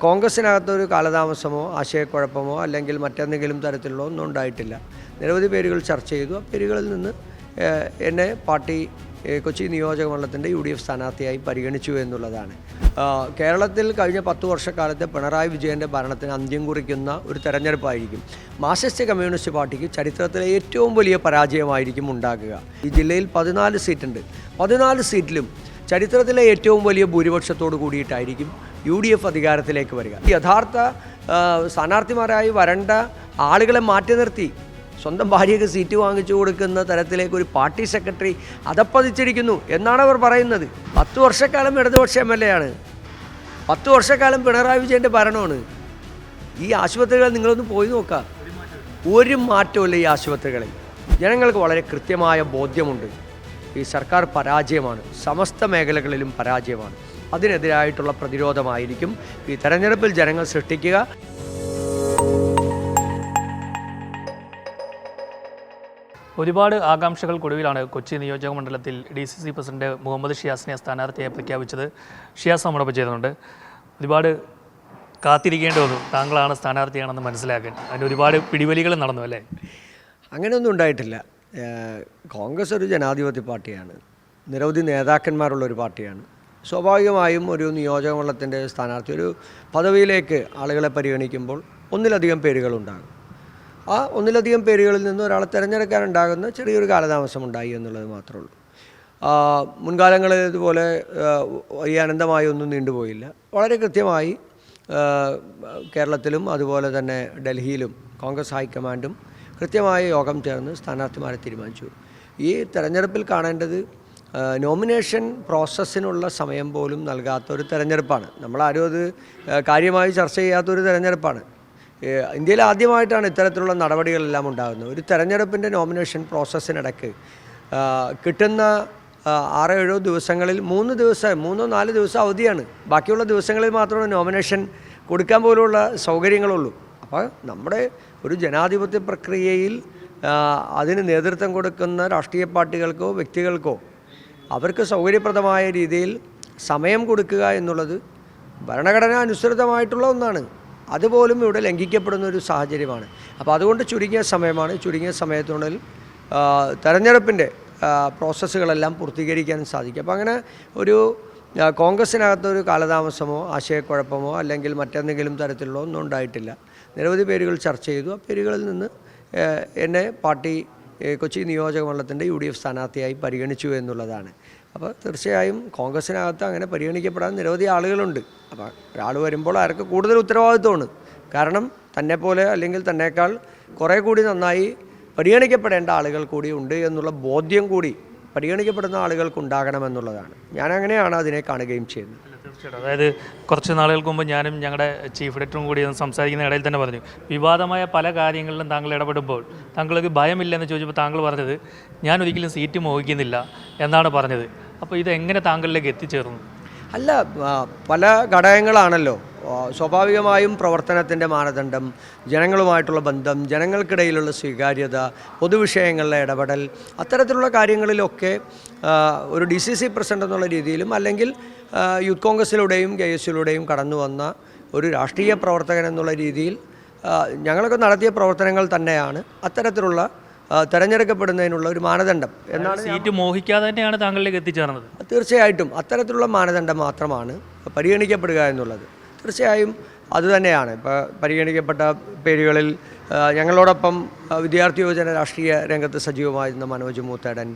കോൺഗ്രസിനകത്തൊരു കാലതാമസമോ ആശയക്കുഴപ്പമോ അല്ലെങ്കിൽ മറ്റെന്തെങ്കിലും തരത്തിലുള്ള ഒന്നും ഉണ്ടായിട്ടില്ല. നിരവധി പേരുകൾ ചർച്ച ചെയ്തു. ആ പേരുകളിൽ നിന്ന് എന്നെ പാർട്ടി കൊച്ചി നിയോജകമണ്ഡലത്തിൻ്റെ UDF സ്ഥാനാർത്ഥിയായി പരിഗണിച്ചു എന്നുള്ളതാണ്. കേരളത്തിൽ കഴിഞ്ഞ 10 വർഷക്കാലത്തെ പിണറായി വിജയൻ്റെ ഭരണത്തിന് അന്ത്യം കുറിക്കുന്ന ഒരു തെരഞ്ഞെടുപ്പായിരിക്കും. മാർക്സിസ്റ്റ് കമ്മ്യൂണിസ്റ്റ് പാർട്ടിക്ക് ചരിത്രത്തിലെ ഏറ്റവും വലിയ പരാജയമായിരിക്കും ഉണ്ടാകുക. ഈ ജില്ലയിൽ 14 സീറ്റുണ്ട്. 14 സീറ്റിലും ചരിത്രത്തിലെ ഏറ്റവും വലിയ ഭൂരിപക്ഷത്തോടു കൂടിയിട്ടായിരിക്കും UDF അധികാരത്തിലേക്ക് വരിക. യഥാർത്ഥ സ്ഥാനാർത്ഥിമാരായി വരേണ്ട ആളുകളെ മാറ്റി നിർത്തി സ്വന്തം ഭാര്യയ്ക്ക് സീറ്റ് വാങ്ങിച്ചു കൊടുക്കുന്ന തരത്തിലേക്ക് ഒരു പാർട്ടി സെക്രട്ടറി അതപ്പതിച്ചിരിക്കുന്നു എന്നാണ് അവർ പറയുന്നത്. 10 വർഷക്കാലം ഇടതുപക്ഷ MLA ആണ്. 10 വർഷക്കാലം പിണറായി വിജയൻ്റെ ഭരണമാണ്. ഈ ആശുപത്രികൾ നിങ്ങളൊന്ന് പോയി നോക്കാം. ഒരു മാറ്റമില്ല ഈ ആശുപത്രികളിൽ. ജനങ്ങൾക്ക് വളരെ കൃത്യമായ ബോധ്യമുണ്ട്. ഈ സർക്കാർ പരാജയമാണ്, സമസ്ത മേഖലകളിലും പരാജയമാണ്. അതിനെതിരായിട്ടുള്ള പ്രതിരോധമായിരിക്കും ഈ തെരഞ്ഞെടുപ്പിൽ ജനങ്ങൾ സൃഷ്ടിക്കുക. ഒരുപാട് ആകാംക്ഷകൾക്കൊടുവിലാണ് കൊച്ചി നിയോജക മണ്ഡലത്തിൽ DCC പ്രസിഡന്റ് മുഹമ്മദ് ഷിയാസിനെ സ്ഥാനാർത്ഥിയായി പ്രഖ്യാപിച്ചത്. ഷിയാസ് നമ്മോടൊപ്പം ചെയ്തുകൊണ്ട് ഒരുപാട് കാത്തിരിക്കേണ്ടി വന്നു താങ്കളാണ് സ്ഥാനാർത്ഥിയാണെന്ന് മനസ്സിലാക്കാൻ. അതിന് ഒരുപാട് പിടിവലികൾ നടന്നു അല്ലേ? അങ്ങനെയൊന്നും ഉണ്ടായിട്ടില്ല. കോൺഗ്രസ് ഒരു ജനാധിപത്യ പാർട്ടിയാണ്, നിരവധി നേതാക്കന്മാരുള്ളൊരു പാർട്ടിയാണ്. സ്വാഭാവികമായും ഒരു നിയോജകമണ്ഡലത്തിൻ്റെ സ്ഥാനാർത്ഥി ഒരു പദവിയിലേക്ക് ആളുകളെ പരിഗണിക്കുമ്പോൾ ഒന്നിലധികം പേരുകളുണ്ടാകും. ആ ഒന്നിലധികം പേരുകളിൽ നിന്ന് ഒരാളെ തിരഞ്ഞെടുക്കാനുണ്ടാകുന്ന ചെറിയൊരു കാലതാമസം ഉണ്ടായി എന്നുള്ളത് മാത്രമേ ഉള്ളൂ. മുൻകാലങ്ങളിൽ ഇതുപോലെ ഈ അനന്തമായി ഒന്നും നീണ്ടുപോയില്ല. വളരെ കൃത്യമായി കേരളത്തിലും അതുപോലെ തന്നെ ഡൽഹിയിലും കോൺഗ്രസ് ഹൈക്കമാൻഡും കൃത്യമായ യോഗം ചേർന്ന് സ്ഥാനാർത്ഥിമാരെ തീരുമാനിച്ചു. ഈ തെരഞ്ഞെടുപ്പിൽ കാണേണ്ടത് നോമിനേഷൻ പ്രോസസ്സിനുള്ള സമയം പോലും നൽകാത്തൊരു തെരഞ്ഞെടുപ്പാണ്. നമ്മളാരും അത് കാര്യമായി ചർച്ച ചെയ്യാത്തൊരു തെരഞ്ഞെടുപ്പാണ്. ഇന്ത്യയിൽ ആദ്യമായിട്ടാണ് ഇത്തരത്തിലുള്ള നടപടികളെല്ലാം ഉണ്ടാകുന്നത്. ഒരു തെരഞ്ഞെടുപ്പിൻ്റെ നോമിനേഷൻ പ്രോസസ്സിനിടയ്ക്ക് കിട്ടുന്ന 6-7 ദിവസങ്ങളിൽ 3-4 ദിവസം അവധിയാണ്. ബാക്കിയുള്ള ദിവസങ്ങളിൽ മാത്രമേ നോമിനേഷൻ കൊടുക്കാൻ പോലുള്ള സൗകര്യങ്ങളുള്ളൂ. അപ്പോൾ നമ്മുടെ ഒരു ജനാധിപത്യ പ്രക്രിയയിൽ അതിന് നേതൃത്വം കൊടുക്കുന്ന രാഷ്ട്രീയ പാർട്ടികൾക്കോ വ്യക്തികൾക്കോ അവർക്ക് സൗകര്യപ്രദമായ രീതിയിൽ സമയം കൊടുക്കുക എന്നുള്ളത് ഭരണഘടന അനുസൃതമായിട്ടുള്ള ഒന്നാണ്. അതുപോലും ഇവിടെ ലംഘിക്കപ്പെടുന്ന ഒരു സാഹചര്യമാണ്. അപ്പോൾ അതുകൊണ്ട് ചുരുങ്ങിയ സമയത്തിനുള്ളിൽ തെരഞ്ഞെടുപ്പിൻ്റെ പ്രോസസ്സുകളെല്ലാം പൂർത്തീകരിക്കാൻ സാധിക്കും. അപ്പോൾ അങ്ങനെ ഒരു കോൺഗ്രസിനകത്തൊരു കാലതാമസമോ ആശയക്കുഴപ്പമോ അല്ലെങ്കിൽ മറ്റെന്തെങ്കിലും തരത്തിലുള്ള ഒന്നും ഉണ്ടായിട്ടില്ല. നിരവധി പേരുകൾ ചർച്ച ചെയ്തു. ആ പേരുകളിൽ നിന്ന് എന്നെ പാർട്ടി കൊച്ചി നിയോജകമണ്ഡലത്തിൻ്റെ UDF സ്ഥാനാർത്ഥിയായി പരിഗണിച്ചു എന്നുള്ളതാണ്. അപ്പോൾ തീർച്ചയായും കോൺഗ്രസിനകത്ത് അങ്ങനെ പരിഗണിക്കപ്പെടാൻ നിരവധി ആളുകളുണ്ട്. അപ്പോൾ ഒരാൾ വരുമ്പോൾ ആർക്ക് കൂടുതൽ ഉത്തരവാദിത്വമാണ്. കാരണം തന്നെപ്പോലെ അല്ലെങ്കിൽ തന്നേക്കാൾ കുറേ കൂടി നന്നായി പരിഗണിക്കപ്പെടേണ്ട ആളുകൾ കൂടി ഉണ്ട് എന്നുള്ള ബോധ്യം കൂടി പരിഗണിക്കപ്പെടുന്ന ആളുകൾക്കുണ്ടാകണമെന്നുള്ളതാണ്. ഞാനങ്ങനെയാണ് അതിനെ കാണുകയും ചെയ്യുന്നത്. തീർച്ചയായിട്ടും. അതായത് കുറച്ച് നാളുകൾക്ക് മുമ്പ് ഞാനും ഞങ്ങളുടെ ചീഫ് എഡിറ്ററും കൂടി സംസാരിക്കുന്ന ഇടയിൽ തന്നെ പറഞ്ഞു, വിവാദമായ പല കാര്യങ്ങളിലും താങ്കൾ ഇടപെടുമ്പോൾ താങ്കൾക്ക് ഭയമില്ലെന്ന് ചോദിച്ചപ്പോൾ താങ്കൾ പറഞ്ഞത് ഞാൻ ഒരിക്കലും സീറ്റ് മോഹിക്കുന്നില്ല എന്നാണ് പറഞ്ഞത്. അപ്പോൾ ഇതെങ്ങനെ താങ്കളിലേക്ക് എത്തിച്ചേർന്നു? അല്ല, പല ഘടകങ്ങളാണല്ലോ. സ്വാഭാവികമായും പ്രവർത്തനത്തിൻ്റെ മാനദണ്ഡം, ജനങ്ങളുമായിട്ടുള്ള ബന്ധം, ജനങ്ങൾക്കിടയിലുള്ള സ്വീകാര്യത, പൊതുവിഷയങ്ങളിലെ ഇടപെടൽ, അത്തരത്തിലുള്ള കാര്യങ്ങളിലൊക്കെ ഒരു DCC പ്രസിഡന്റ് എന്നുള്ള രീതിയിലും അല്ലെങ്കിൽ യൂത്ത് കോൺഗ്രസിലൂടെയും KSUലൂടെയും കടന്നു വന്ന ഒരു രാഷ്ട്രീയ പ്രവർത്തകൻ എന്നുള്ള രീതിയിൽ ഞങ്ങളൊക്കെ നടത്തിയ പ്രവർത്തനങ്ങൾ തന്നെയാണ് അത്തരത്തിലുള്ള തിരഞ്ഞെടുക്കപ്പെടുന്നതിനുള്ള ഒരു മാനദണ്ഡം എന്നാണ്. സീറ്റ് മോഹിക്കാതെ തന്നെയാണ് താങ്കളിലേക്ക് എത്തിച്ചേർന്നത്. തീർച്ചയായിട്ടും അത്തരത്തിലുള്ള മാനദണ്ഡം മാത്രമാണ് പരിഗണിക്കപ്പെടുക എന്നുള്ളത്. തീർച്ചയായും അതുതന്നെയാണ്. ഇപ്പോൾ പരിഗണിക്കപ്പെട്ട പേരുകളിൽ ഞങ്ങളോടൊപ്പം വിദ്യാർത്ഥി യുവജന രാഷ്ട്രീയ രംഗത്ത് സജീവമായിരുന്ന മനോജ് മൂത്തേടൻ,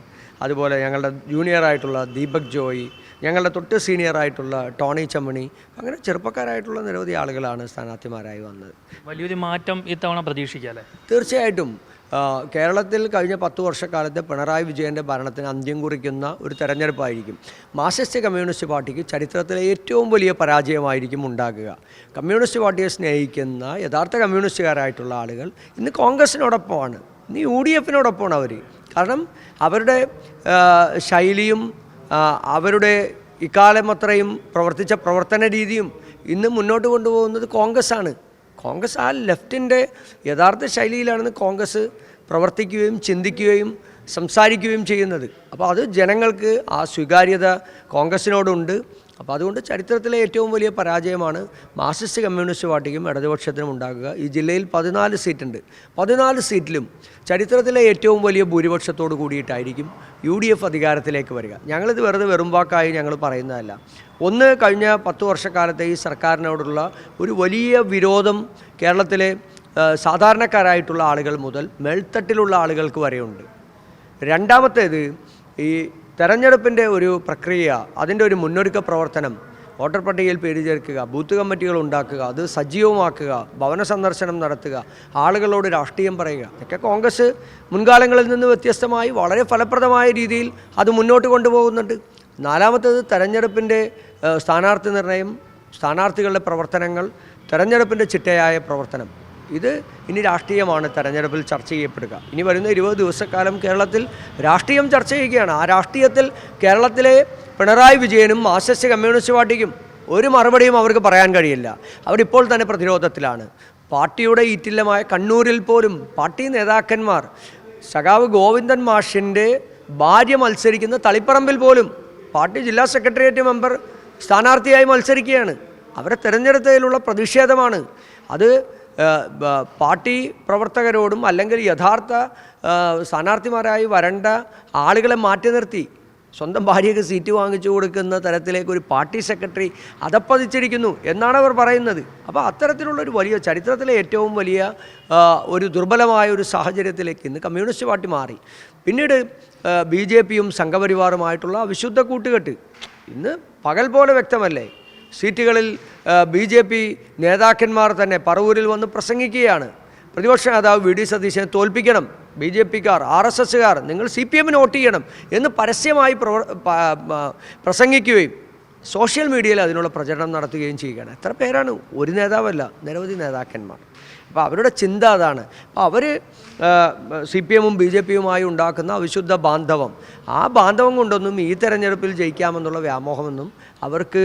അതുപോലെ ഞങ്ങളുടെ ജൂനിയറായിട്ടുള്ള ദീപക് ജോയ്, ഞങ്ങളുടെ തൊട്ട് സീനിയറായിട്ടുള്ള ടോണി ചമ്മണി, അങ്ങനെ ചെറുപ്പക്കാരായിട്ടുള്ള നിരവധി ആളുകളാണ് സ്ഥാനാർത്ഥിമാരായി വന്നത്. വലിയൊരു മാറ്റം ഇത്തവണ പ്രതീക്ഷിക്കാമല്ലേ? തീർച്ചയായിട്ടും. കേരളത്തിൽ കഴിഞ്ഞ 10 വർഷക്കാലത്തെ പിണറായി വിജയൻ്റെ ഭരണത്തിന് അന്ത്യം കുറിക്കുന്ന ഒരു തെരഞ്ഞെടുപ്പായിരിക്കും. മാർക്സിസ്റ്റ് കമ്മ്യൂണിസ്റ്റ് പാർട്ടിക്ക് ചരിത്രത്തിലെ ഏറ്റവും വലിയ പരാജയമായിരിക്കും ഉണ്ടാകുക. കമ്മ്യൂണിസ്റ്റ് പാർട്ടിയെ സ്നേഹിക്കുന്ന യഥാർത്ഥ കമ്മ്യൂണിസ്റ്റുകാരായിട്ടുള്ള ആളുകൾ ഇന്ന് കോൺഗ്രസിനോടൊപ്പമാണ്, ഇന്ന് UDFിനോടൊപ്പമാണ് അവർ. കാരണം അവരുടെ ശൈലിയും അവരുടെ ഇക്കാലം അത്രയും പ്രവർത്തിച്ച പ്രവർത്തന രീതിയും ഇന്ന് മുന്നോട്ട് കൊണ്ടുപോകുന്നത് കോൺഗ്രസ്സാണ്. കോൺഗ്രസ് ആ ലെഫ്റ്റിൻ്റെ യഥാർത്ഥ ശൈലിയിലാണ് കോൺഗ്രസ് പ്രവർത്തിക്കുകയും ചിന്തിക്കുകയും സംസാരിക്കുകയും ചെയ്യുന്നത്. അപ്പോൾ അത് ജനങ്ങൾക്ക് ആ സ്വീകാര്യത കോൺഗ്രസിനോടുണ്ട്. അപ്പോൾ അതുകൊണ്ട് ചരിത്രത്തിലെ ഏറ്റവും വലിയ പരാജയമാണ് മാർക്സിസ്റ്റ് കമ്മ്യൂണിസ്റ്റ് പാർട്ടിക്കും ഇടതുപക്ഷത്തിനും ഉണ്ടാകുക. ഈ ജില്ലയിൽ 14 സീറ്റുണ്ട്. 14 സീറ്റിലും ചരിത്രത്തിലെ ഏറ്റവും വലിയ ഭൂരിപക്ഷത്തോട് കൂടിയിട്ടായിരിക്കും UDF അധികാരത്തിലേക്ക് വരിക. ഞങ്ങളിത് വെറുതെ വെറുമ്പാക്കായി ഞങ്ങൾ പറയുന്നതല്ല. ഒന്ന്, കഴിഞ്ഞ 10 വർഷക്കാലത്തെ ഈ സർക്കാരിനോടുള്ള ഒരു വലിയ വിരോധം കേരളത്തിലെ സാധാരണക്കാരായിട്ടുള്ള ആളുകൾ മുതൽ മേൽത്തട്ടിലുള്ള ആളുകൾക്ക് വരെയുണ്ട്. രണ്ടാമത്തേത്, ഈ തെരഞ്ഞെടുപ്പിൻ്റെ ഒരു പ്രക്രിയ, അതിൻ്റെ ഒരു മുന്നൊരുക്ക പ്രവർത്തനം, വോട്ടർ പട്ടികയിൽ പേര് ചേർക്കുക, ബൂത്ത് കമ്മിറ്റികൾ ഉണ്ടാക്കുക, അത് സജീവമാക്കുക, ഭവന സന്ദർശനം നടത്തുക, ആളുകളോട് രാഷ്ട്രീയം പറയുക, ഇതൊക്കെ കോൺഗ്രസ് മുൻകാലങ്ങളിൽ നിന്ന് വ്യത്യസ്തമായി വളരെ ഫലപ്രദമായ രീതിയിൽ അത് മുന്നോട്ട് കൊണ്ടുപോകുന്നുണ്ട്. നാലാമത്തേത്, തെരഞ്ഞെടുപ്പിൻ്റെ സ്ഥാനാർത്ഥി നിർണയം, സ്ഥാനാർത്ഥികളുടെ പ്രവർത്തനങ്ങൾ, തെരഞ്ഞെടുപ്പിൻ്റെ ചിട്ടയായ പ്രവർത്തനം. ഇത് ഇനി രാഷ്ട്രീയമാണ് തെരഞ്ഞെടുപ്പിൽ ചർച്ച ചെയ്യപ്പെടുക. ഇനി വരുന്ന 20 ദിവസക്കാലം കേരളത്തിൽ രാഷ്ട്രീയം ചർച്ച ചെയ്യുകയാണ്. ആ രാഷ്ട്രീയത്തിൽ കേരളത്തിലെ പിണറായി വിജയനും മാർക്സിസ്റ്റ് കമ്മ്യൂണിസ്റ്റ് പാർട്ടിക്കും ഒരു മറുപടിയും അവർക്ക് പറയാൻ കഴിയില്ല. അവരിപ്പോൾ തന്നെ പ്രതിരോധത്തിലാണ്. പാർട്ടിയുടെ ഈറ്റില്ലമായ കണ്ണൂരിൽ പോലും പാർട്ടി നേതാക്കന്മാർ, സഖാവ് ഗോവിന്ദൻ മാഷിൻ്റെ ഭാര്യ മത്സരിക്കുന്ന തളിപ്പറമ്പിൽ പോലും പാർട്ടി ജില്ലാ സെക്രട്ടേറിയറ്റ് മെമ്പർ സ്ഥാനാർത്ഥിയായി മത്സരിക്കുകയാണ്. അവരെ തിരഞ്ഞെടുത്തതിലുള്ള പ്രതിഷേധമാണ് അത്. പാർട്ടി പ്രവർത്തകരോടും അല്ലെങ്കിൽ യഥാർത്ഥ സ്ഥാനാർത്ഥിമാരായി വരേണ്ട ആളുകളെ മാറ്റി നിർത്തി സ്വന്തം ഭാര്യയ്ക്ക് സീറ്റ് വാങ്ങിച്ചു കൊടുക്കുന്ന തരത്തിലേക്ക് ഒരു പാർട്ടി സെക്രട്ടറി അതപ്പതിച്ചിരിക്കുന്നു എന്നാണ് അവർ പറയുന്നത്. അപ്പോൾ അത്തരത്തിലുള്ളൊരു വലിയ ചരിത്രത്തിലെ ഏറ്റവും വലിയ ഒരു ദുർബലമായ ഒരു സാഹചര്യത്തിലേക്ക് ഇന്ന് കമ്മ്യൂണിസ്റ്റ് പാർട്ടി മാറി. പിന്നീട് BJPയും സംഘപരിവാറുമായിട്ടുള്ള അവിശുദ്ധ കൂട്ടുകെട്ട് ഇന്ന് പകൽ പോലെ വ്യക്തമല്ലേ. സീറ്റുകളിൽ BJP നേതാക്കന്മാർ തന്നെ പറവൂരിൽ വന്ന് പ്രസംഗിക്കുകയാണ്. പ്രതിപക്ഷ നേതാവ് VD സതീശനെ തോൽപ്പിക്കണം, BJPക്കാർ, RSSകാർ, നിങ്ങൾ CPMന് വോട്ട് ചെയ്യണം എന്ന് പരസ്യമായി പ്രസംഗിക്കുകയും സോഷ്യൽ മീഡിയയിൽ അതിനുള്ള പ്രചരണം നടത്തുകയും ചെയ്യുകയാണ്. എത്ര പേരാണ്? ഒരു നേതാവല്ല, നിരവധി നേതാക്കന്മാർ. അപ്പോൾ അവരുടെ ചിന്ത അതാണ്. അപ്പോൾ അവർ CPMും BJPയുമായി ഉണ്ടാക്കുന്ന അവിശുദ്ധ ബാന്ധവം, ആ ബാന്ധവം കൊണ്ടൊന്നും ഈ തെരഞ്ഞെടുപ്പിൽ ജയിക്കാമെന്നുള്ള വ്യാമോഹമൊന്നും അവർക്ക്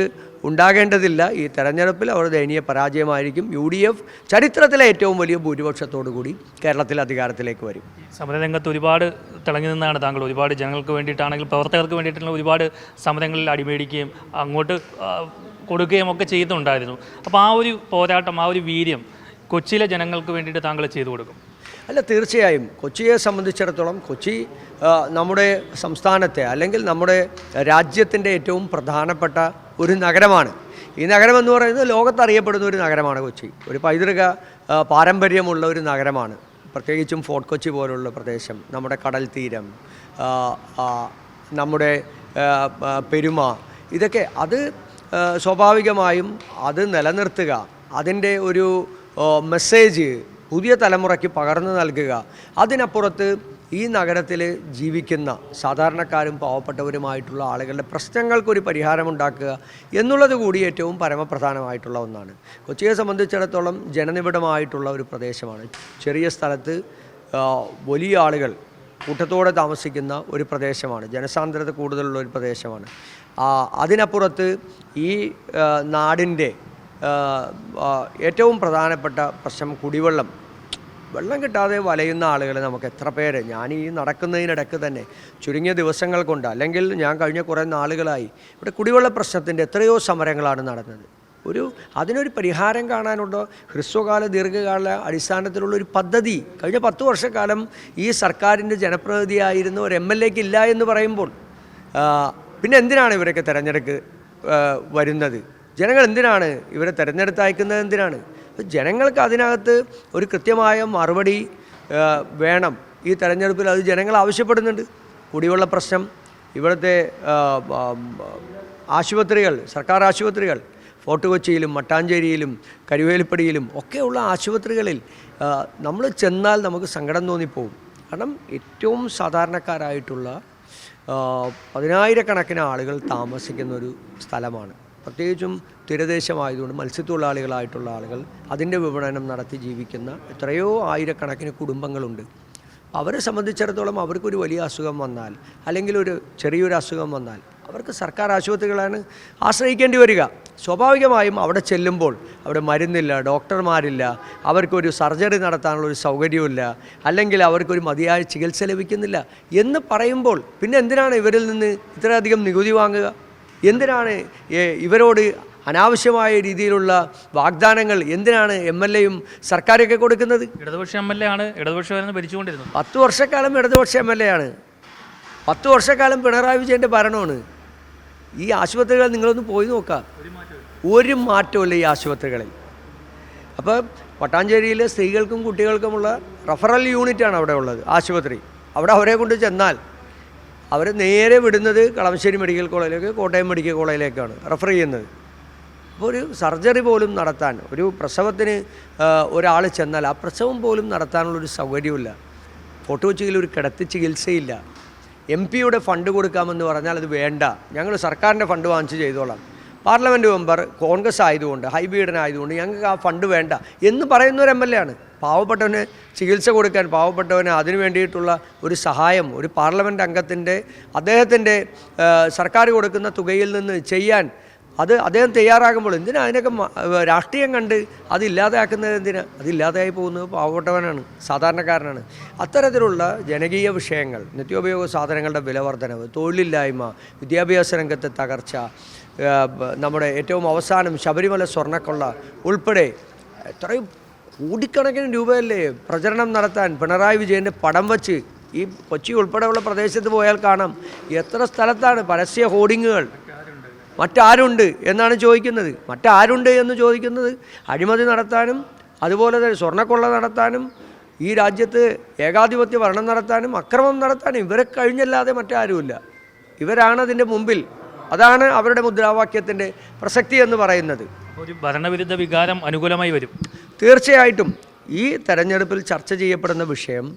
ഉണ്ടാകേണ്ടതില്ല. ഈ തെരഞ്ഞെടുപ്പിൽ അവർ ദയനീയ പരാജയമായിരിക്കും. UDF ചരിത്രത്തിലെ ഏറ്റവും വലിയ ഭൂരിപക്ഷത്തോടു കൂടി കേരളത്തിൽ അധികാരത്തിലേക്ക് വരും. സമരരംഗത്ത് ഒരുപാട് തിളങ്ങി നിന്നാണ് താങ്കൾ. ഒരുപാട് ജനങ്ങൾക്ക് വേണ്ടിയിട്ടാണെങ്കിൽ പ്രവർത്തകർക്ക് വേണ്ടിയിട്ടുള്ള ഒരുപാട് സമരങ്ങളിൽ അടിമേടിക്കുകയും അങ്ങോട്ട് കൊടുക്കുകയും ഒക്കെ ചെയ്യുന്നുണ്ടായിരുന്നു. അപ്പോൾ ആ ഒരു പോരാട്ടം, ആ ഒരു വീര്യം കൊച്ചിയിലെ ജനങ്ങൾക്ക് വേണ്ടിയിട്ട് താങ്കൾ ചെയ്തു കൊടുക്കും? അല്ല, തീർച്ചയായും. കൊച്ചിയെ സംബന്ധിച്ചിടത്തോളം കൊച്ചി നമ്മുടെ സംസ്ഥാനത്തെ അല്ലെങ്കിൽ നമ്മുടെ രാജ്യത്തിൻ്റെ ഏറ്റവും പ്രധാനപ്പെട്ട ഒരു നഗരമാണ്. ഈ നഗരം എന്ന് പറയുന്നത് ലോകത്തറിയപ്പെടുന്ന ഒരു നഗരമാണ് കൊച്ചി. ഒരു പൈതൃക പാരമ്പര്യമുള്ള ഒരു നഗരമാണ്. പ്രത്യേകിച്ചും ഫോർട്ട് കൊച്ചി പോലുള്ള പ്രദേശം, നമ്മുടെ കടൽ തീരം, നമ്മുടെ പെരുമ, ഇതൊക്കെ അത് സ്വാഭാവികമായും അത് നിലനിർത്തുക, അതിൻ്റെ ഒരു മെസ്സേജ് പുതിയ തലമുറയ്ക്ക് പകർന്നു നൽകുക. അതിനപ്പുറത്ത് ഈ നഗരത്തിൽ ജീവിക്കുന്ന സാധാരണക്കാരും പാവപ്പെട്ടവരുമായിട്ടുള്ള ആളുകളുടെ പ്രശ്നങ്ങൾക്കൊരു പരിഹാരമുണ്ടാക്കുക എന്നുള്ളത് കൂടി ഏറ്റവും പരമപ്രധാനമായിട്ടുള്ള ഒന്നാണ്. കൊച്ചിയെ സംബന്ധിച്ചിടത്തോളം ജനനിബിഡമായിട്ടുള്ള ഒരു പ്രദേശമാണ്. ചെറിയ സ്ഥലത്ത് വലിയ ആളുകൾ കൂട്ടത്തോടെ താമസിക്കുന്ന ഒരു പ്രദേശമാണ്. ജനസാന്ദ്രത കൂടുതലുള്ള ഒരു പ്രദേശമാണ്. അതിനപ്പുറത്ത് ഈ നാടിൻ്റെ ഏറ്റവും പ്രധാനപ്പെട്ട പ്രശ്നം കുടിവെള്ളം. വെള്ളം കിട്ടാതെ വലയുന്ന ആളുകൾ നമുക്ക് എത്ര പേര്, ഞാൻ ഈ നടക്കുന്നതിനിടയ്ക്ക് തന്നെ ചുരുങ്ങിയ ദിവസങ്ങൾ കൊണ്ട്, അല്ലെങ്കിൽ ഞാൻ കഴിഞ്ഞ കുറേ നാളുകളായി ഇവിടെ കുടിവെള്ള പ്രശ്നത്തിൻ്റെ എത്രയോ സമരങ്ങളാണ് നടന്നത്. അതിനൊരു പരിഹാരം കാണാനുള്ള ഹ്രസ്വകാല ദീർഘകാല അടിസ്ഥാനത്തിലുള്ളൊരു പദ്ധതി കഴിഞ്ഞ 10 വർഷക്കാലം ഈ സർക്കാരിൻ്റെ ജനപ്രതിനിധിയായിരുന്ന ഒരു MLAക്ക് ഇല്ല എന്ന് പറയുമ്പോൾ പിന്നെ എന്തിനാണ് ഇവരൊക്കെ തിരഞ്ഞെടുക്ക് വരുന്നത്? ജനങ്ങൾ എന്തിനാണ് ഇവരെ തിരഞ്ഞെടുത്തയക്കുന്നത്? എന്തിനാണ്? ജനങ്ങൾക്ക് അതിനകത്ത് ഒരു കൃത്യമായ മറുപടി വേണം. ഈ തെരഞ്ഞെടുപ്പിൽ അത് ജനങ്ങൾ ആവശ്യപ്പെടുന്നുണ്ട്. കുടിവെള്ള പ്രശ്നം, ഇവിടുത്തെ ആശുപത്രികൾ, സർക്കാർ ആശുപത്രികൾ, ഫോർട്ട് കൊച്ചിയിലും മട്ടാഞ്ചേരിയിലും കരുവേലിപ്പടിയിലും ഒക്കെയുള്ള ആശുപത്രികളിൽ നമ്മൾ ചെന്നാൽ നമുക്ക് സങ്കടം തോന്നിപ്പോവും. കാരണം ഏറ്റവും സാധാരണക്കാരായിട്ടുള്ള 10,000-കണക്കിന് ആളുകൾ താമസിക്കുന്ന ഒരു സ്ഥലമാണ്. പ്രത്യേകിച്ചും തീരദേശമായതുകൊണ്ട് മത്സ്യത്തൊഴിലാളികളായിട്ടുള്ള ആളുകൾ, അതിൻ്റെ വിപണനം നടത്തി ജീവിക്കുന്ന എത്രയോ ആയിരക്കണക്കിന് കുടുംബങ്ങളുണ്ട്. അവരെ സംബന്ധിച്ചിടത്തോളം അവർക്കൊരു വലിയ അസുഖം വന്നാൽ, അല്ലെങ്കിൽ ഒരു ചെറിയൊരു അസുഖം വന്നാൽ അവർക്ക് സർക്കാർ ആശുപത്രികളാണ് ആശ്രയിക്കേണ്ടി വരിക. സ്വാഭാവികമായും അവിടെ ചെല്ലുമ്പോൾ അവിടെ മരുന്നില്ല, ഡോക്ടർമാരില്ല, അവർക്കൊരു സർജറി നടത്താനുള്ളൊരു സൗകര്യമില്ല, അല്ലെങ്കിൽ അവർക്കൊരു മതിയായ ചികിത്സ ലഭിക്കുന്നില്ല എന്ന് പറയുമ്പോൾ പിന്നെ എന്തിനാണ് ഇവരിൽ നിന്ന് ഇത്രയധികം നികുതി വാങ്ങുക? എന്തിനാണ് ഇവരോട് അനാവശ്യമായ രീതിയിലുള്ള വാഗ്ദാനങ്ങൾ എന്തിനാണ് MLA-യും സർക്കാരൊക്കെ കൊടുക്കുന്നത്? ഇടതുപക്ഷ MLA ആണ്, ഇടതുപക്ഷമായിരുന്നു ഭരിച്ചുകൊണ്ടിരുന്നത്. 10 വർഷക്കാലം ഇടതുപക്ഷ MLA ആണ്, 10 വർഷക്കാലം പിണറായി വിജയൻ്റെ ഭരണമാണ്. ഈ ആശുപത്രികൾ നിങ്ങളൊന്ന് പോയി നോക്കാം, ഒരു മാറ്റമില്ല ഈ ആശുപത്രികളിൽ. അപ്പോൾ പട്ടാഞ്ചേരിയിലെ സ്ത്രീകൾക്കും കുട്ടികൾക്കുമുള്ള റഫറൽ യൂണിറ്റാണ് അവിടെ ഉള്ളത് ആശുപത്രി. അവിടെ അവരെ കൊണ്ട് ചെന്നാൽ അവരെ നേരെ വിടുന്നത് കളമശ്ശേരി മെഡിക്കൽ കോളേജിലേക്ക്, കോട്ടയം മെഡിക്കൽ കോളേജിലേക്കാണ് റെഫർ ചെയ്യുന്നത്. അപ്പോൾ ഒരു സർജറി പോലും നടത്താൻ, ഒരു പ്രസവത്തിന് ഒരാൾ ചെന്നാൽ ആ പ്രസവം പോലും നടത്താനുള്ളൊരു സൗകര്യമില്ല. ഫോർട്ട് കൊച്ചിയിൽ ഒരു കിടത്തി ചികിത്സയില്ല. MP-യുടെ ഫണ്ട് കൊടുക്കാമെന്ന് പറഞ്ഞാൽ അത് വേണ്ട, ഞങ്ങൾ സർക്കാരിൻ്റെ ഫണ്ട് വാങ്ങിച്ച് ചെയ്തോളാം, പാർലമെൻറ്റ് മെമ്പർ കോൺഗ്രസ് ആയതുകൊണ്ട്, ഹൈബീഡനായതുകൊണ്ട് ഞങ്ങൾക്ക് ആ ഫണ്ട് വേണ്ട എന്ന് പറയുന്ന ഒരു MLA ആണ്. പാവപ്പെട്ടവന് ചികിത്സ കൊടുക്കാൻ, പാവപ്പെട്ടവന് അതിനു വേണ്ടിയിട്ടുള്ള ഒരു സഹായം ഒരു പാർലമെൻറ്റ് അംഗത്തിൻ്റെ അദ്ദേഹത്തിൻ്റെ സർക്കാർ കൊടുക്കുന്ന തുകയിൽ നിന്ന് ചെയ്യാൻ അത് അദ്ദേഹം തയ്യാറാകുമ്പോൾ എന്തിനാ അതിനൊക്കെ രാഷ്ട്രീയം കണ്ട് അതില്ലാതെയാക്കുന്നത്? എന്തിനാ? അതില്ലാതെയായി പോകുന്നത് പാവപ്പെട്ടവനാണ്, സാധാരണക്കാരനാണ്. അത്തരത്തിലുള്ള ജനകീയ വിഷയങ്ങൾ, നിത്യോപയോഗ സാധനങ്ങളുടെ വിലവർധനവ്, തൊഴിലില്ലായ്മ, വിദ്യാഭ്യാസ രംഗത്തെ തകർച്ച, നമ്മുടെ ഏറ്റവും അവസാനം ശബരിമല സ്വർണ്ണക്കൊള്ള ഉൾപ്പെടെ എത്രയും കോടിക്കണക്കിന് രൂപയല്ലേ പ്രചരണം നടത്താൻ പിണറായി വിജയൻ്റെ പടം വച്ച് ഈ കൊച്ചി ഉൾപ്പെടെയുള്ള പ്രദേശത്ത് പോയാൽ കാണാം എത്ര സ്ഥലത്താണ് പരസ്യ ഹോർഡിങ്ങുകൾ. മറ്റാരുണ്ട് എന്നാണ് ചോദിക്കുന്നത്. മറ്റാരുണ്ട് എന്ന് ചോദിക്കുന്നത് അഴിമതി നടത്താനും അതുപോലെ തന്നെ സ്വർണ്ണക്കൊള്ള നടത്താനും ഈ രാജ്യത്ത് ഏകാധിപത്യ ഭരണം നടത്താനും അക്രമം നടത്താനും ഇവരെ കഴിഞ്ഞല്ലാതെ മറ്റാരുമില്ല. ഇവരാണ് അതിൻ്റെ മുമ്പിൽ. അതാണ് അവരുടെ മുദ്രാവാക്യത്തിൻ്റെ പ്രസക്തി എന്ന് പറയുന്നത്. ഒരു ഭരണവിരുദ്ധ വികാരം അനുകൂലമായി വരും. തീർച്ചയായിട്ടും ഈ തെരഞ്ഞെടുപ്പിൽ ചർച്ച ചെയ്യപ്പെടുന്ന വിഷയം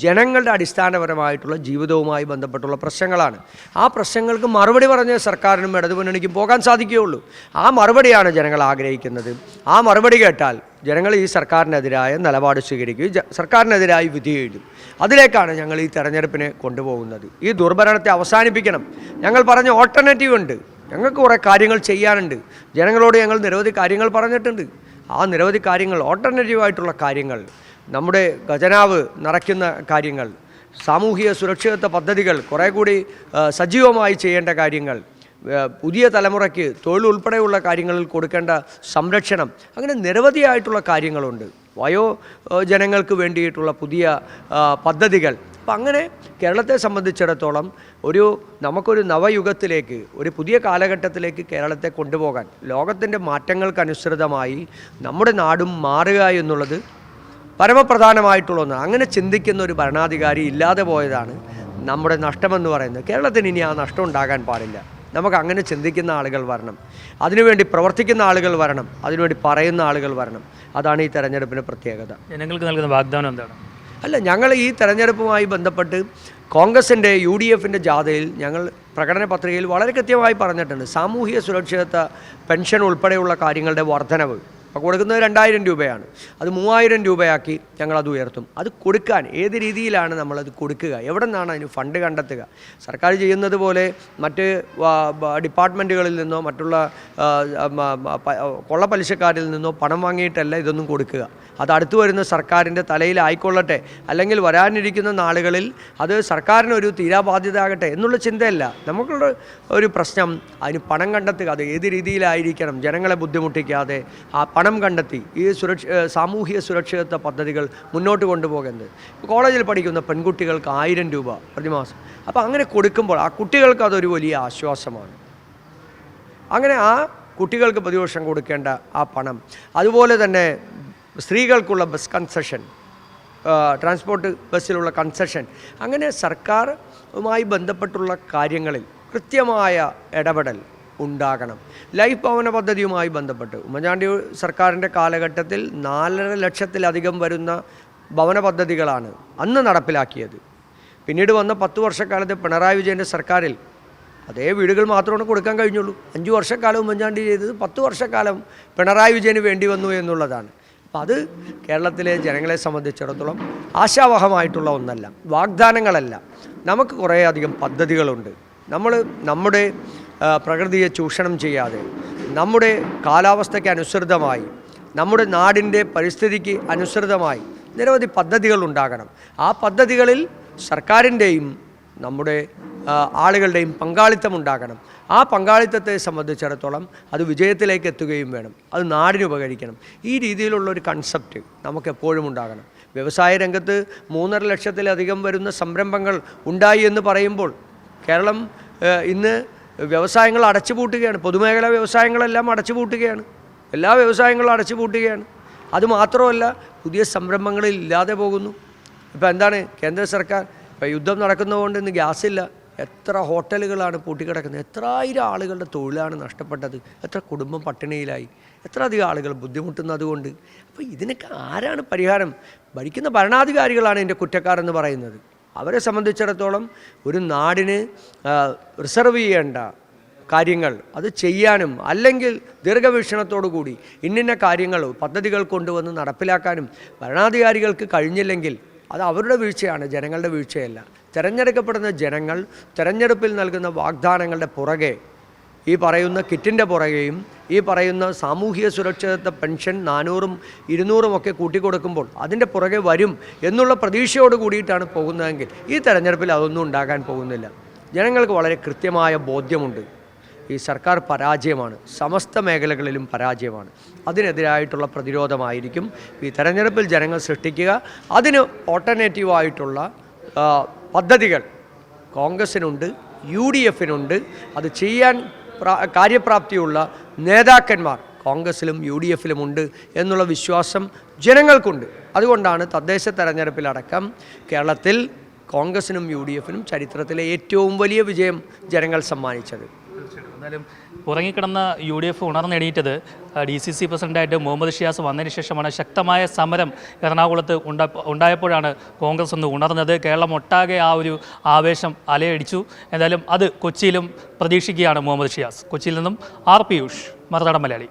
ജനങ്ങളുടെ അടിസ്ഥാനപരമായിട്ടുള്ള ജീവിതവുമായി ബന്ധപ്പെട്ടുള്ള പ്രശ്നങ്ങളാണ്. ആ പ്രശ്നങ്ങൾക്ക് മറുപടി പറഞ്ഞ സർക്കാരിനും ഇടതുമുന്നണിക്കും പോകാൻ സാധിക്കുകയുള്ളൂ. ആ മറുപടിയാണ് ജനങ്ങൾ ആഗ്രഹിക്കുന്നത്. ആ മറുപടി കേട്ടാൽ ജനങ്ങൾ ഈ സർക്കാരിനെതിരായ നിലപാട് സ്വീകരിക്കുകയും സർക്കാരിനെതിരായി വിധി എഴുതും. അതിലേക്കാണ് ഞങ്ങൾ ഈ തെരഞ്ഞെടുപ്പിനെ കൊണ്ടുപോകുന്നത്. ഈ ദുർഭരണത്തെ അവസാനിപ്പിക്കണം. ഞങ്ങൾ പറഞ്ഞ ഓൾട്ടർനേറ്റീവ് ഉണ്ട്, ഞങ്ങൾക്ക് കുറേ കാര്യങ്ങൾ ചെയ്യാനുണ്ട്. ജനങ്ങളോട് ഞങ്ങൾ നിരവധി കാര്യങ്ങൾ പറഞ്ഞിട്ടുണ്ട്. ആ നിരവധി കാര്യങ്ങൾ, ഓൾട്ടർനേറ്റീവായിട്ടുള്ള കാര്യങ്ങൾ, നമ്മുടെ ഖജനാവ് നിറയ്ക്കുന്ന കാര്യങ്ങൾ, സാമൂഹിക സുരക്ഷിതത്വ പദ്ധതികൾ കുറേ കൂടി സജീവമായി ചെയ്യേണ്ട കാര്യങ്ങൾ, പുതിയ തലമുറയ്ക്ക് തൊഴിൽ ഉൾപ്പെടെയുള്ള കാര്യങ്ങളിൽ കൊടുക്കേണ്ട സംരക്ഷണം, അങ്ങനെ നിരവധിയായിട്ടുള്ള കാര്യങ്ങളുണ്ട്. ജനങ്ങൾക്ക് വേണ്ടിയിട്ടുള്ള പുതിയ പദ്ധതികൾ. അപ്പം അങ്ങനെ കേരളത്തെ സംബന്ധിച്ചിടത്തോളം നമുക്കൊരു നവയുഗത്തിലേക്ക്, ഒരു പുതിയ കാലഘട്ടത്തിലേക്ക് കേരളത്തെ കൊണ്ടുപോകാൻ ലോകത്തിൻ്റെ മാറ്റങ്ങൾക്കനുസൃതമായി നമ്മുടെ നാടും മാറുക എന്നുള്ളത് പരമപ്രധാനമായിട്ടുള്ള ഒന്നാണ്. അങ്ങനെ ചിന്തിക്കുന്ന ഒരു ഭരണാധികാരി ഇല്ലാതെ പോയതാണ് നമ്മുടെ നഷ്ടമെന്ന് പറയുന്നത്. കേരളത്തിന് ഇനി ആ നഷ്ടം ഉണ്ടാകാൻ പാടില്ല. നമുക്ക് അങ്ങനെ ചിന്തിക്കുന്ന ആളുകൾ വരണം, അതിനുവേണ്ടി പ്രവർത്തിക്കുന്ന ആളുകൾ വരണം, അതിനുവേണ്ടി പറയുന്ന ആളുകൾ വരണം. അതാണ് ഈ തെരഞ്ഞെടുപ്പിൻ്റെ പ്രത്യേകത. ജനങ്ങൾക്ക് നൽകുന്ന വാഗ്ദാനം എന്താണ്? അല്ല, ഞങ്ങൾ ഈ തെരഞ്ഞെടുപ്പുമായി ബന്ധപ്പെട്ട് കോൺഗ്രസിൻ്റെ UDF-ൻ്റെ ജാഥയിൽ ഞങ്ങൾ പ്രകടന പത്രികയിൽ വളരെ കൃത്യമായി പറഞ്ഞിട്ടുണ്ട്. സാമൂഹിക സുരക്ഷിതത്വ പെൻഷൻ ഉൾപ്പെടെയുള്ള കാര്യങ്ങളുടെ വർധനവ് അപ്പോൾ കൊടുക്കുന്നത് 2000 രൂപയാണ്. അത് 3000 രൂപയാക്കി ഞങ്ങളത് ഉയർത്തും. അത് കൊടുക്കാൻ ഏത് രീതിയിലാണ് നമ്മളത് കൊടുക്കുക? എവിടെ നിന്നാണ് അതിന് ഫണ്ട് കണ്ടെത്തുക? സർക്കാർ ചെയ്യുന്നത് പോലെ മറ്റ് ഡിപ്പാർട്ട്മെൻറ്റുകളിൽ നിന്നോ മറ്റുള്ള കൊള്ളപ്പലിശക്കാരിൽ നിന്നോ പണം വാങ്ങിയിട്ടല്ല ഇതൊന്നും കൊടുക്കുക. അത് അടുത്തു വരുന്ന സർക്കാരിൻ്റെ തലയിലായിക്കൊള്ളട്ടെ, അല്ലെങ്കിൽ വരാനിരിക്കുന്ന നാളുകളിൽ അത് സർക്കാരിനൊരു തീരാബാധ്യത ആകട്ടെ എന്നുള്ള ചിന്തയല്ല. നമുക്കുള്ള ഒരു പ്രശ്നം അതിന് പണം കണ്ടെത്തുക. അത് ഏത് രീതിയിലായിരിക്കണം, ജനങ്ങളെ ബുദ്ധിമുട്ടിക്കാതെ ആ പണം കണ്ടെത്തി ഈ സാമൂഹിക സുരക്ഷിതത്വ പദ്ധതികൾ മുന്നോട്ട് കൊണ്ടുപോകുന്നത്. കോളേജിൽ പഠിക്കുന്ന പെൺകുട്ടികൾക്ക് 1000 രൂപ പ്രതിമാസം. അപ്പോൾ അങ്ങനെ കൊടുക്കുമ്പോൾ ആ കുട്ടികൾക്ക് അതൊരു വലിയ ആശ്വാസമാണ്. അങ്ങനെ ആ കുട്ടികൾക്ക് പ്രതിവർഷം കൊടുക്കേണ്ട ആ പണം, അതുപോലെ തന്നെ സ്ത്രീകൾക്കുള്ള ബസ് കൺസെഷൻ, ട്രാൻസ്പോർട്ട് ബസ്സിലുള്ള കൺസെഷൻ, അങ്ങനെ സർക്കാരുമായി ബന്ധപ്പെട്ടുള്ള കാര്യങ്ങളിൽ കൃത്യമായ ഇടപെടൽ ഉണ്ടാകണം. ലൈഫ് ഭവന പദ്ധതിയുമായി ബന്ധപ്പെട്ട് ഉമ്മൻചാണ്ടി സർക്കാരിൻ്റെ കാലഘട്ടത്തിൽ 4.5 ലക്ഷത്തിലധികം വരുന്ന ഭവന പദ്ധതികളാണ് അന്ന് നടപ്പിലാക്കിയത്. പിന്നീട് വന്ന 10 വർഷക്കാലത്തെ പിണറായി വിജയൻ്റെ സർക്കാരിൽ അതേ വീടുകൾ മാത്രമാണ് കൊടുക്കാൻ കഴിഞ്ഞുള്ളൂ. 5 വർഷക്കാലം ഉമ്മൻചാണ്ടി ചെയ്തത് 10 വർഷക്കാലം പിണറായി വിജയന് വേണ്ടി വന്നു എന്നുള്ളതാണ്. അപ്പം അത് കേരളത്തിലെ ജനങ്ങളെ സംബന്ധിച്ചിടത്തോളം ആശാവഹമായിട്ടുള്ള ഒന്നല്ല, വാഗ്ദാനങ്ങളല്ല. നമുക്ക് കുറേയധികം പദ്ധതികളുണ്ട്. നമ്മുടെ പ്രകൃതിയെ ചൂഷണം ചെയ്യാതെ, നമ്മുടെ കാലാവസ്ഥയ്ക്ക് അനുസൃതമായി, നമ്മുടെ നാടിൻ്റെ പരിസ്ഥിതിക്ക് അനുസൃതമായി നിരവധി പദ്ധതികൾ ഉണ്ടാകണം. ആ പദ്ധതികളിൽ സർക്കാരിൻ്റെയും നമ്മുടെ ആളുകളുടെയും പങ്കാളിത്തം ഉണ്ടാകണം. ആ പങ്കാളിത്തത്തെ സംബന്ധിച്ചിടത്തോളം അത് വിജയത്തിലേക്ക് എത്തുകയും വേണം. അത് നാടിന് ഉപകരിക്കണം. ഈ രീതിയിലുള്ള ഒരു കൺസെപ്റ്റ് നമുക്ക് എപ്പോഴും ഉണ്ടാകണം. വ്യവസായ രംഗത്ത് 3.5 ലക്ഷത്തിലധികം വരുന്ന സംരംഭങ്ങൾ ഉണ്ടായി എന്ന് പറയുമ്പോൾ കേരളം ഇന്ന് വ്യവസായങ്ങൾ അടച്ചുപൂട്ടുകയാണ്. പൊതുമേഖലാ വ്യവസായങ്ങളെല്ലാം അടച്ചുപൂട്ടുകയാണ്. എല്ലാ വ്യവസായങ്ങളും അടച്ചുപൂട്ടുകയാണ്. അതുമാത്രമല്ല, പുതിയ സംരംഭങ്ങളിൽ ഇല്ലാതെ പോകുന്നു. ഇപ്പോൾ എന്താണ് കേന്ദ്ര സർക്കാർ, ഇപ്പോൾ യുദ്ധം നടക്കുന്നതുകൊണ്ട് ഇന്ന് ഗ്യാസില്ല. എത്ര ഹോട്ടലുകളാണ് പൂട്ടിക്കിടക്കുന്നത്, എത്ര ആയിരം ആളുകളുടെ തൊഴിലാണ് നഷ്ടപ്പെട്ടത്, എത്ര കുടുംബം പട്ടിണിയിലായി, എത്ര അധികം ആളുകൾ ബുദ്ധിമുട്ടുന്നതുകൊണ്ട്. അപ്പോൾ ഇതിനൊക്കെ ആരാണ് പരിഹാരം? ഭരിക്കുന്ന ഭരണാധികാരികളാണ് ഇതിൻ്റെ കുറ്റക്കാരെന്ന് പറയുന്നത്. അവരെ സംബന്ധിച്ചിടത്തോളം ഒരു നാടിന് റിസർവ് ചെയ്യേണ്ട കാര്യങ്ങൾ അത് ചെയ്യാനും അല്ലെങ്കിൽ ദീർഘവീക്ഷണത്തോടു കൂടി ഇന്നിന്ന കാര്യങ്ങൾ പദ്ധതികൾ കൊണ്ടുവന്ന് നടപ്പിലാക്കാനും ഭരണാധികാരികൾക്ക് കഴിഞ്ഞില്ലെങ്കിൽ അത് അവരുടെ വീഴ്ചയാണ്, ജനങ്ങളുടെ വീഴ്ചയല്ല. തിരഞ്ഞെടുക്കപ്പെടുന്ന ജനങ്ങൾ തിരഞ്ഞെടുപ്പിൽ നൽകുന്ന വാഗ്ദാനങ്ങളുടെ പുറകെ, ഈ പറയുന്ന കിറ്റിൻ്റെ പുറകെയും ഈ പറയുന്ന സാമൂഹിക സുരക്ഷിതത്വ പെൻഷൻ 400-ഉം 200-ഉം ഒക്കെ കൂട്ടിക്കൊടുക്കുമ്പോൾ അതിൻ്റെ പുറകെ വരും എന്നുള്ള പ്രതീക്ഷയോട് കൂടിയിട്ടാണ് പോകുന്നതെങ്കിൽ ഈ തെരഞ്ഞെടുപ്പിൽ അതൊന്നും ഉണ്ടാകാൻ പോകുന്നില്ല. ജനങ്ങൾക്ക് വളരെ കൃത്യമായ ബോധ്യമുണ്ട്. ഈ സർക്കാർ പരാജയമാണ്, സമസ്ത മേഖലകളിലും പരാജയമാണ്. അതിനെതിരായിട്ടുള്ള പ്രതിരോധമായിരിക്കും ഈ തെരഞ്ഞെടുപ്പിൽ ജനങ്ങൾ സൃഷ്ടിക്കുക. അതിന് ഓൾട്ടർനേറ്റീവായിട്ടുള്ള പദ്ധതികൾ കോൺഗ്രസിനുണ്ട്, UDF-നുണ്ട്. അത് ചെയ്യാൻ കാര്യപ്രാപ്തിയുള്ള നേതാക്കന്മാർ കോൺഗ്രസിലും UDF-ലുമുണ്ട് എന്നുള്ള വിശ്വാസം ജനങ്ങൾക്കുണ്ട്. അതുകൊണ്ടാണ് തദ്ദേശ തെരഞ്ഞെടുപ്പിലടക്കം കേരളത്തിൽ കോൺഗ്രസിനും UDF-നും ചരിത്രത്തിലെ ഏറ്റവും വലിയ വിജയം ജനങ്ങൾ സമ്മാനിച്ചത്. എന്നാലും ഉറങ്ങിക്കിടന്ന UDF ഉണർന്നെണീറ്റത് DCC പ്രസിഡൻ്റായിട്ട് മുഹമ്മദ് ഷിയാസ് വന്നതിന് ശേഷമാണ്. ശക്തമായ സമരം എറണാകുളത്ത് ഉണ്ടായപ്പോഴാണ് കോൺഗ്രസ് ഒന്ന് ഉണർന്നത്. കേരളം ഒട്ടാകെ ആ ഒരു ആവേശം അലയടിച്ചു. എന്തായാലും അത് കൊച്ചിയിലും പ്രതീക്ഷിക്കുകയാണ് മുഹമ്മദ് ഷിയാസ്. കൊച്ചിയിൽ നിന്നും R. പിയൂഷ്, മറുനാടൻ മലയാളി.